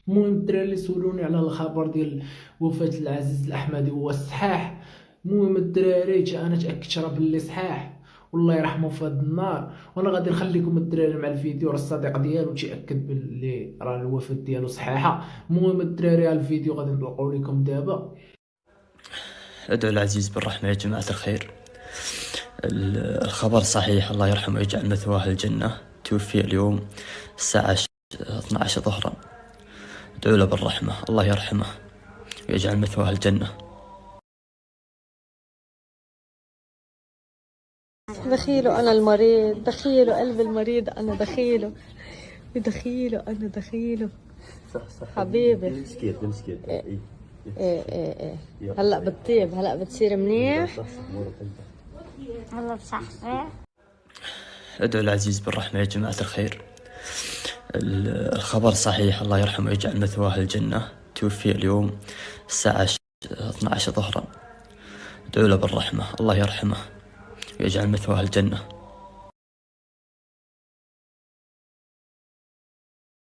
المهم الدراري اللي سولوني على الخبر ديال وفاة العزيز الأحمدي هو صحاح. المهم الدراري انا تاكدت راه باللي صحاح، والله يرحمه في هذا النار. وانا غادي نخليكم الدراري مع الفيديو، راه الصديق ديالو تيأكد باللي راه الوفاة ديالو صحيحه. المهم الدراري على الفيديو غادي نطلقوا لكم دابا. ادعوا العزيز بالرحمة يا جماعة الخير. الخبر صحيح، الله يرحمه ويجعل مثواه الجنة. توفي اليوم الساعة 12 ظهرا. ادعوا له بالرحمة، الله يرحمه ويجعل مثواه الجنة. دخيله أنا المريض، دخيله قلب المريض، أنا دخيله دخيله، أنا دخيله. صح حبيبي. مسكيت إيه إيه. هلا بتطيب، هلا بتصير منيح. هلا بصحة. ادعوا العزيز بالرحمة يا جماعة الخير. الخبر صحيح، الله يرحمه ويجعل مثواه الجنة. توفي اليوم الساعة 12 ظهرا. ادعوا له بالرحمة، الله يرحمه ويجعل مثواه الجنة.